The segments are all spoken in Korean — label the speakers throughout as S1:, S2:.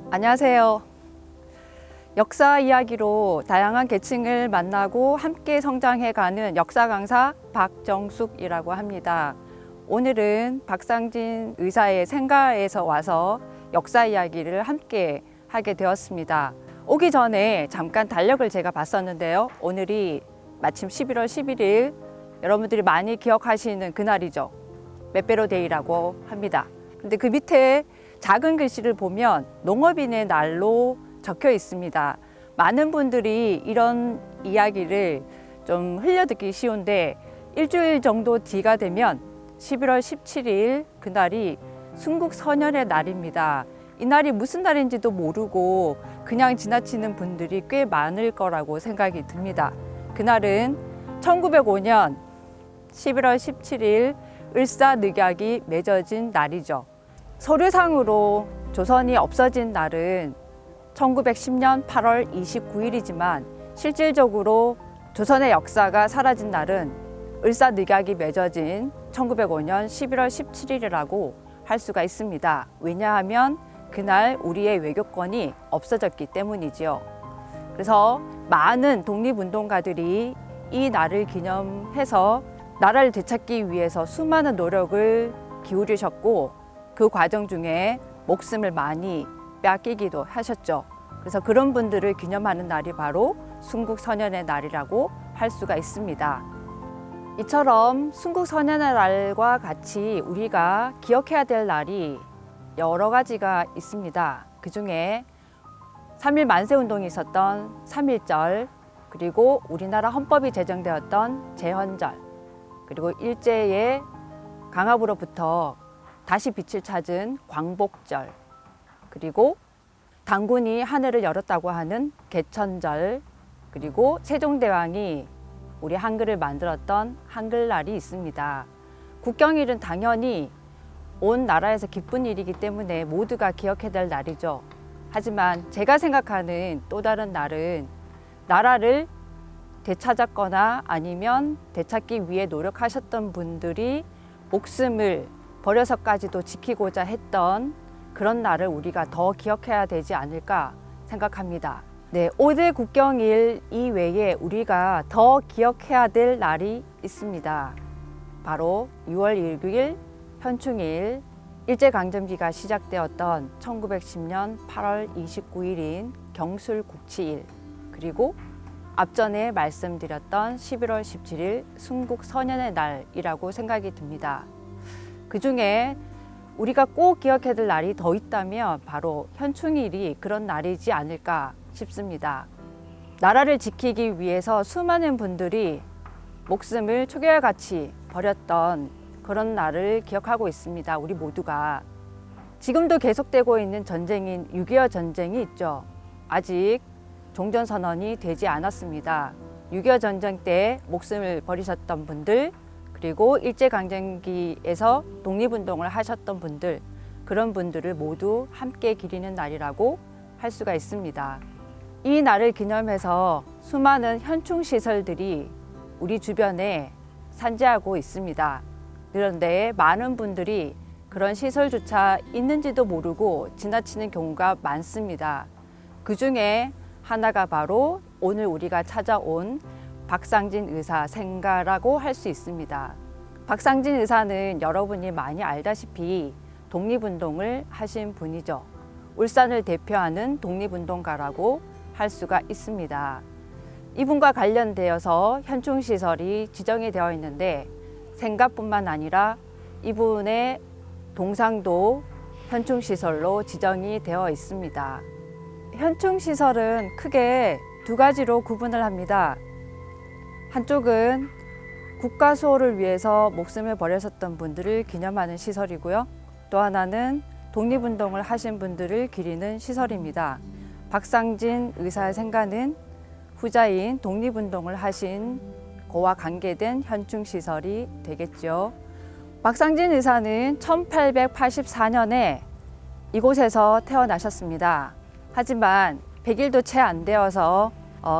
S1: 안녕하세요. 역사 이야기로 다양한 계층을 만나고 함께 성장해가는 역사 강사 박정숙이라고 합니다. 오늘은 박상진 의사의 생가에서 와서 역사 이야기를 함께 하게 되었습니다. 오기 전에 잠깐 달력을 제가 봤었는데요. 오늘이 마침 11월 11일 여러분들이 많이 기억하시는 그날이죠. 메빼로 데이라고 합니다. 근데 그 밑에 작은 글씨를 보면 농업인의 날로 적혀 있습니다. 많은 분들이 이런 이야기를 좀 흘려듣기 쉬운데 일주일 정도 뒤가 되면 11월 17일 그날이 순국선열의 날입니다. 이 날이 무슨 날인지도 모르고 그냥 지나치는 분들이 꽤 많을 거라고 생각이 듭니다. 그날은 1905년 11월 17일 을사늑약이 맺어진 날이죠. 서류상으로 조선이 없어진 날은 1910년 8월 29일이지만 실질적으로 조선의 역사가 사라진 날은 을사늑약이 맺어진 1905년 11월 17일이라고 할 수가 있습니다. 왜냐하면 그날 우리의 외교권이 없어졌기 때문이지요. 그래서 많은 독립운동가들이 이 날을 기념해서 나라를 되찾기 위해서 수많은 노력을 기울이셨고 그 과정 중에 목숨을 많이 빼앗기기도 하셨죠. 그래서 그런 분들을 기념하는 날이 바로 순국선열의 날이라고 할 수가 있습니다. 이처럼 순국선열의 날과 같이 우리가 기억해야 될 날이 여러 가지가 있습니다. 그 중에 3.1 만세운동이 있었던 3.1절, 그리고 우리나라 헌법이 제정되었던 제헌절, 그리고 일제의 강압으로부터 다시 빛을 찾은 광복절, 그리고 당군이 하늘을 열었다고 하는 개천절, 그리고 세종대왕이 우리 한글을 만들었던 한글날이 있습니다. 국경일은 당연히 온 나라에서 기쁜 일이기 때문에 모두가 기억해야 될 날이죠. 하지만 제가 생각하는 또 다른 날은 나라를 되찾았거나 아니면 되찾기 위해 노력하셨던 분들이 목숨을 버려서까지도 지키고자 했던 그런 날을 우리가 더 기억해야 되지 않을까 생각합니다. 네, 5대 국경일 이외에 우리가 더 기억해야 될 날이 있습니다. 바로 6월 1일 현충일, 일제강점기가 시작되었던 1910년 8월 29일인 경술국치일, 그리고 앞전에 말씀드렸던 11월 17일 순국선열의 날이라고 생각이 듭니다. 그 중에 우리가 꼭 기억해야 될 날이 더 있다면 바로 현충일이 그런 날이지 않을까 싶습니다. 나라를 지키기 위해서 수많은 분들이 목숨을 초계와같이 버렸던 그런 날을 기억하고 있습니다. 우리 모두가. 지금도 계속되고 있는 전쟁인 6.25 전쟁이 있죠. 아직 종전선언이 되지 않았습니다. 6.25 전쟁 때 목숨을 버리셨던 분들, 그리고 일제강점기에서 독립운동을 하셨던 분들, 그런 분들을 모두 함께 기리는 날이라고 할 수가 있습니다. 이 날을 기념해서 수많은 현충시설들이 우리 주변에 산재하고 있습니다. 그런데 많은 분들이 그런 시설조차 있는지도 모르고 지나치는 경우가 많습니다. 그 중에 하나가 바로 오늘 우리가 찾아온 박상진 의사 생가라고 할 수 있습니다. 박상진 의사는 여러분이 많이 알다시피 독립운동을 하신 분이죠. 울산을 대표하는 독립운동가라고 할 수가 있습니다. 이분과 관련되어서 현충시설이 지정이 되어 있는데 생가뿐만 아니라 이분의 동상도 현충시설로 지정이 되어 있습니다. 현충시설은 크게 두 가지로 구분을 합니다. 한쪽은 국가 수호를 위해서 목숨을 버리셨던 분들을 기념하는 시설이고요. 또 하나는 독립운동을 하신 분들을 기리는 시설입니다. 박상진 의사의 생가는 후자인 독립운동을 하신 그와 관계된 현충시설이 되겠죠. 박상진 의사는 1884년에 이곳에서 태어나셨습니다. 하지만 100일도 채 안 되어서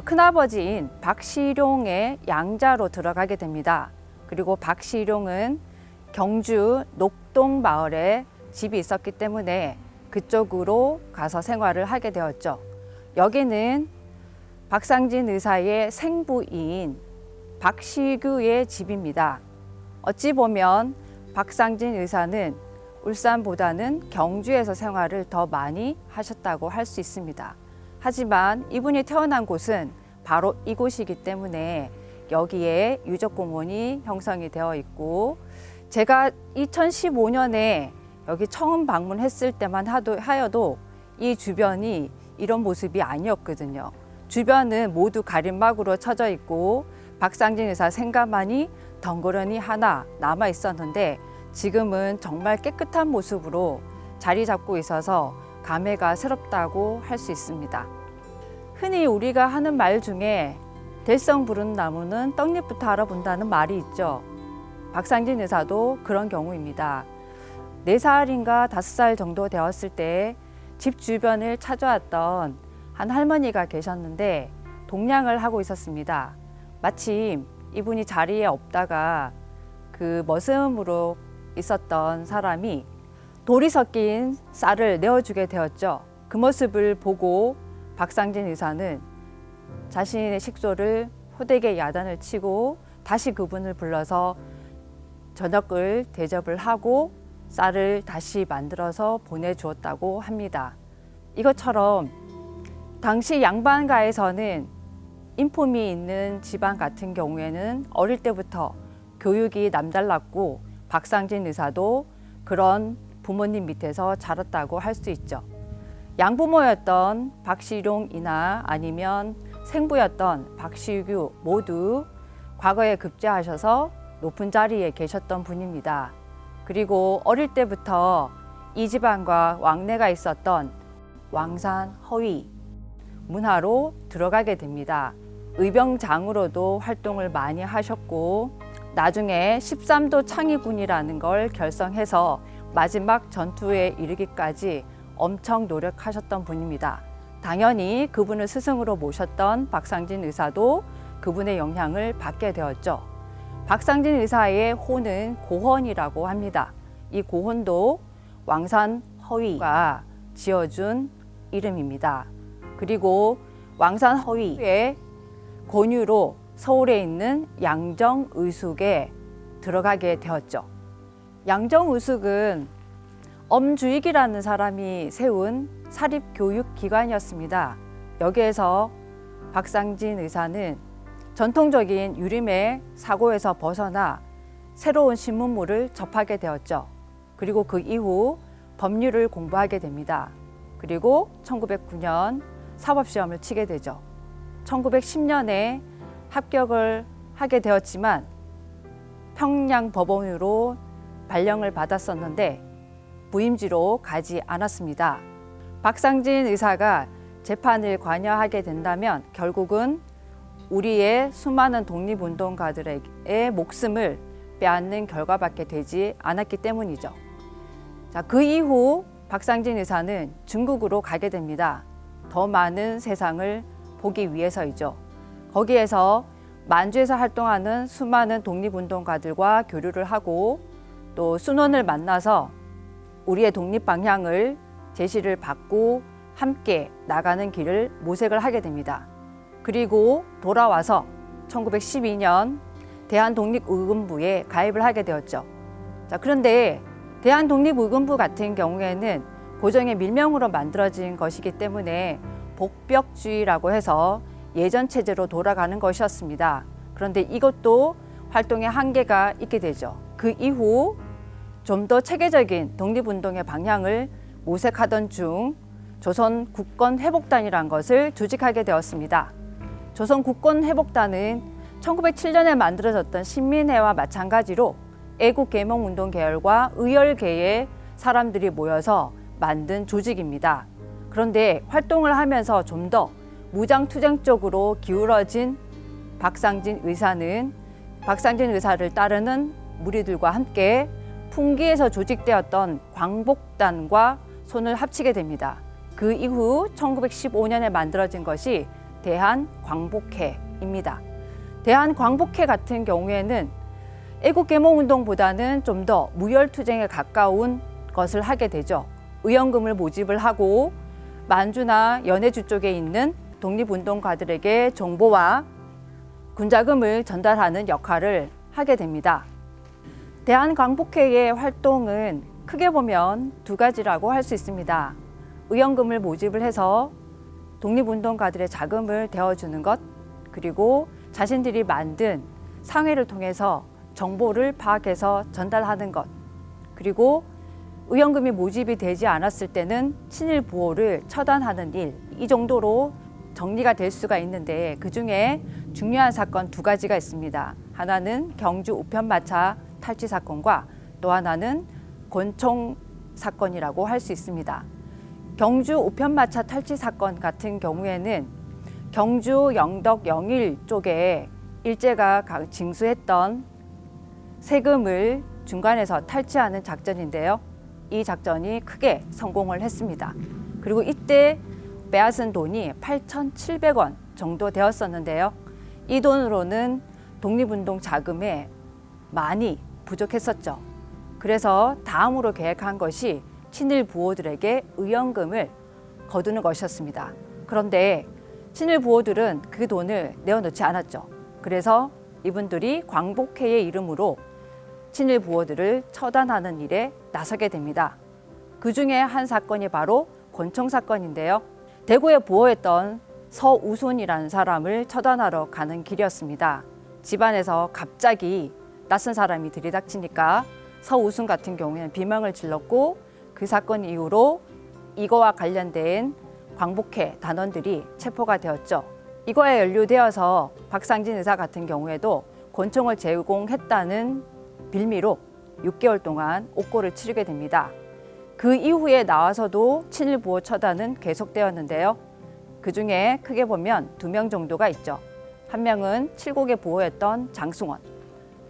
S1: 큰아버지인 박시룡의 양자로 들어가게 됩니다. 그리고 박시룡은 경주 녹동 마을에 집이 있었기 때문에 그쪽으로 가서 생활을 하게 되었죠. 여기는 박상진 의사의 생부인 박시규의 집입니다. 어찌 보면 박상진 의사는 울산보다는 경주에서 생활을 더 많이 하셨다고 할 수 있습니다. 하지만 이분이 태어난 곳은 바로 이곳이기 때문에 여기에 유적공원이 형성이 되어 있고, 제가 2015년에 여기 처음 방문했을 때만 하여도 이 주변이 이런 모습이 아니었거든요. 주변은 모두 가림막으로 쳐져 있고 박상진 의사 생가만이 덩그러니 하나 남아 있었는데, 지금은 정말 깨끗한 모습으로 자리 잡고 있어서 감회가 새롭다고 할 수 있습니다. 흔히 우리가 하는 말 중에 될성 부른 나무는 떡잎부터 알아본다는 말이 있죠. 박상진 의사도 그런 경우입니다. 4살인가 5살 정도 되었을 때 집 주변을 찾아왔던 한 할머니가 계셨는데 동냥을 하고 있었습니다. 마침 이분이 자리에 없다가 그 머슴으로 있었던 사람이 돌이 섞인 쌀을 내어주게 되었죠. 그 모습을 보고 박상진 의사는 자신의 식소를 호되게 야단을 치고 다시 그분을 불러서 저녁을 대접을 하고 쌀을 다시 만들어서 보내주었다고 합니다. 이것처럼 당시 양반가에서는 인품이 있는 집안 같은 경우에는 어릴 때부터 교육이 남달랐고 박상진 의사도 그런 부모님 밑에서 자랐다고 할 수 있죠. 양부모였던 박시룡이나 아니면 생부였던 박시규 모두 과거에 급제하셔서 높은 자리에 계셨던 분입니다. 그리고 어릴 때부터 이 집안과 왕래가 있었던 왕산 허위 문화로 들어가게 됩니다. 의병장으로도 활동을 많이 하셨고 나중에 13도 창의군이라는 걸 결성해서 마지막 전투에 이르기까지 엄청 노력하셨던 분입니다. 당연히 그분을 스승으로 모셨던 박상진 의사도 그분의 영향을 받게 되었죠. 박상진 의사의 호는 고헌이라고 합니다. 이 고헌도 왕산 허위가 지어준 이름입니다. 그리고 왕산 허위의 권유로 서울에 있는 양정의숙에 들어가게 되었죠. 양정의숙은 엄주익이라는 사람이 세운 사립교육기관이었습니다. 여기에서 박상진 의사는 전통적인 유림의 사고에서 벗어나 새로운 신문물을 접하게 되었죠. 그리고 그 이후 법률을 공부하게 됩니다. 그리고 1909년 사법시험을 치게 되죠. 1910년에 합격을 하게 되었지만 평양법원으로 발령을 받았었는데 부임지로 가지 않았습니다. 박상진 의사가 재판을 관여하게 된다면 결국은 우리의 수많은 독립운동가들의 목숨을 빼앗는 결과밖에 되지 않았기 때문이죠. 자, 그 이후 박상진 의사는 중국으로 가게 됩니다. 더 많은 세상을 보기 위해서이죠. 거기에서 만주에서 활동하는 수많은 독립운동가들과 교류를 하고 또 순원을 만나서 우리의 독립 방향을 제시를 받고 함께 나가는 길을 모색을 하게 됩니다. 그리고 돌아와서 1912년 대한독립의금부에 가입을 하게 되었죠. 자, 그런데 대한독립의금부 같은 경우에는 고정의 밀명으로 만들어진 것이기 때문에 복벽주의라고 해서 예전 체제로 돌아가는 것이었습니다. 그런데 이것도 활동의 한계가 있게 되죠. 그 이후 좀 더 체계적인 독립운동의 방향을 모색하던 중 조선국권회복단이라는 것을 조직하게 되었습니다. 조선국권회복단은 1907년에 만들어졌던 신민회와 마찬가지로 애국개몽운동 계열과 의열계의 사람들이 모여서 만든 조직입니다. 그런데 활동을 하면서 좀 더 무장투쟁 쪽으로 기울어진 박상진 의사는 박상진 의사를 따르는 무리들과 함께 풍기에서 조직되었던 광복단과 손을 합치게 됩니다. 그 이후 1915년에 만들어진 것이 대한광복회입니다. 대한광복회 같은 경우에는 애국개몽운동보다는 좀 더 무혈투쟁에 가까운 것을 하게 되죠. 의원금을 모집을 하고 만주나 연해주 쪽에 있는 독립운동가들에게 정보와 군자금을 전달하는 역할을 하게 됩니다. 대한광복회의 활동은 크게 보면 두 가지라고 할 수 있습니다. 의원금을 모집을 해서 독립운동가들의 자금을 대어주는 것, 그리고 자신들이 만든 상회를 통해서 정보를 파악해서 전달하는 것, 그리고 의원금이 모집이 되지 않았을 때는 친일 부호를 처단하는 일, 이 정도로 정리가 될 수가 있는데 그중에 중요한 사건 두 가지가 있습니다. 하나는 경주 우편마차 탈취 사건과 또 하나는 권총 사건이라고 할 수 있습니다. 경주 우편마차 탈취 사건 같은 경우에는 경주 영덕 영일 쪽에 일제가 징수했던 세금을 중간에서 탈취하는 작전인데요. 이 작전이 크게 성공을 했습니다. 그리고 이때 빼앗은 돈이 8,700원 정도 되었었는데요. 이 돈으로는 독립운동 자금에 많이 부족했었죠. 그래서 다음으로 계획한 것이 친일 부호들에게 의원금을 거두는 것이었습니다. 그런데 친일 부호들은 그 돈을 내어놓지 않았죠. 그래서 이분들이 광복회의 이름으로 친일 부호들을 처단하는 일에 나서게 됩니다. 그 중에 한 사건이 바로 권총 사건인데요. 대구에 부호했던 서우순이라는 사람을 처단하러 가는 길이었습니다. 집안에서 갑자기 낯선 사람이 들이닥치니까 서우순 같은 경우에는 비명을 질렀고 그 사건 이후로 이거와 관련된 광복회 단원들이 체포가 되었죠. 이거에 연루되어서 박상진 의사 같은 경우에도 권총을 제공했다는 빌미로 6개월 동안 옥고를 치르게 됩니다. 그 이후에 나와서도 친일 부호 처단은 계속되었는데요. 그 중에 크게 보면 2명 정도가 있죠. 한 명은 칠곡에 부호했던 장승원,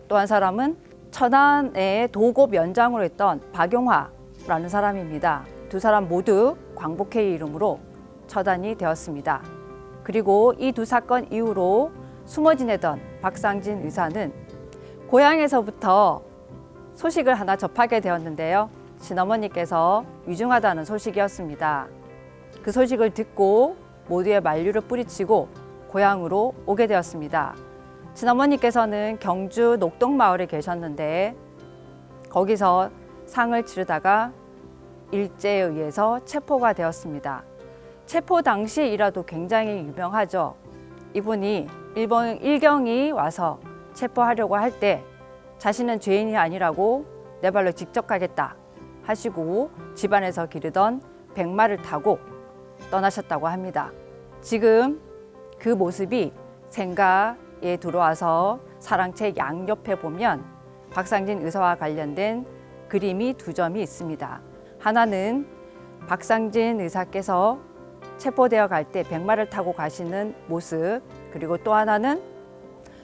S1: 또 한 사람은 천안의 도고 면장으로 했던 박용화라는 사람입니다. 두 사람 모두 광복회의 이름으로 처단이 되었습니다. 그리고 이 두 사건 이후로 숨어 지내던 박상진 의사는 고향에서부터 소식을 하나 접하게 되었는데요. 친어머니께서 위중하다는 소식이었습니다. 그 소식을 듣고 모두의 만류를 뿌리치고 고향으로 오게 되었습니다. 친어머니께서는 경주 녹동마을에 계셨는데 거기서 상을 치르다가 일제에 의해서 체포가 되었습니다. 체포 당시이라도 굉장히 유명하죠. 이분이 일본 일경이 와서 체포하려고 할 때 자신은 죄인이 아니라고 내 발로 직접 가겠다 하시고 집안에서 기르던 백마를 타고 떠나셨다고 합니다. 지금 그 모습이 생가에 들어와서 사랑채 양옆에 보면 박상진 의사와 관련된 그림이 2점이 있습니다. 하나는 박상진 의사께서 체포되어 갈 때 백마를 타고 가시는 모습, 그리고 또 하나는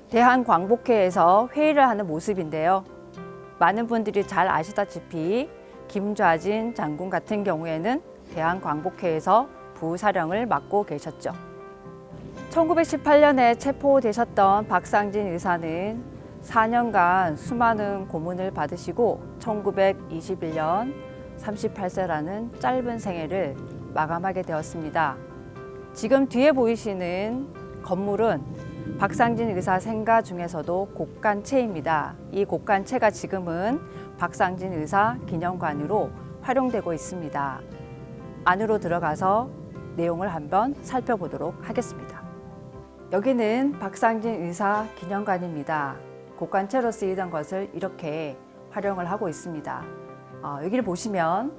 S1: 대한광복회에서 회의를 하는 모습인데요. 많은 분들이 잘 아시다시피 김좌진 장군 같은 경우에는 대한광복회에서 부사령을 맡고 계셨죠. 1918년에 체포되셨던 박상진 의사는 4년간 수많은 고문을 받으시고 1921년 38세라는 짧은 생애를 마감하게 되었습니다. 지금 뒤에 보이시는 건물은 박상진 의사 생가 중에서도 곡간체입니다. 이 곡간체가 지금은 박상진 의사 기념관으로 활용되고 있습니다. 안으로 들어가서 내용을 한번 살펴보도록 하겠습니다. 여기는 박상진 의사 기념관입니다. 곡간체로 쓰이던 것을 이렇게 활용을 하고 있습니다. 여기를 보시면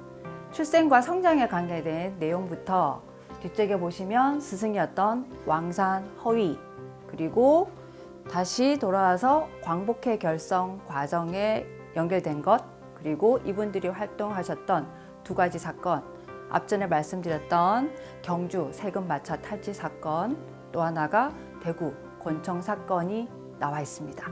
S1: 출생과 성장에 관계된 내용부터 뒤쪽에 보시면 스승이었던 왕산 허위, 그리고 다시 돌아와서 광복회 결성 과정에 연결된 것, 그리고 이분들이 활동하셨던 2가지 사건, 앞전에 말씀드렸던 경주 세금마차 탈취 사건, 또 하나가 대구 권총 사건이 나와 있습니다.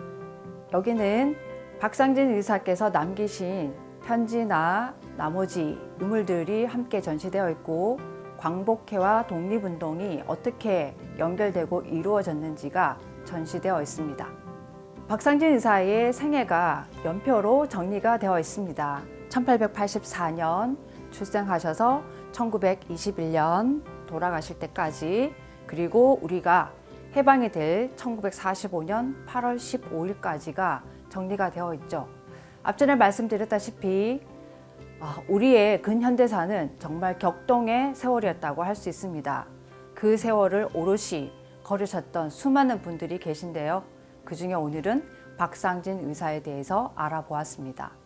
S1: 여기는 박상진 의사께서 남기신 편지나 나머지 유물들이 함께 전시되어 있고 광복회와 독립운동이 어떻게 연결되고 이루어졌는지가 전시되어 있습니다. 박상진 의사의 생애가 연표로 정리가 되어 있습니다. 1884년 출생하셔서 1921년 돌아가실 때까지, 그리고 우리가 해방이 될 1945년 8월 15일까지가 정리가 되어 있죠. 앞전에 말씀드렸다시피 우리의 근현대사는 정말 격동의 세월이었다고 할 수 있습니다. 그 세월을 오롯이 걸으셨던 수많은 분들이 계신데요. 그중에 오늘은 박상진 의사에 대해서 알아보았습니다.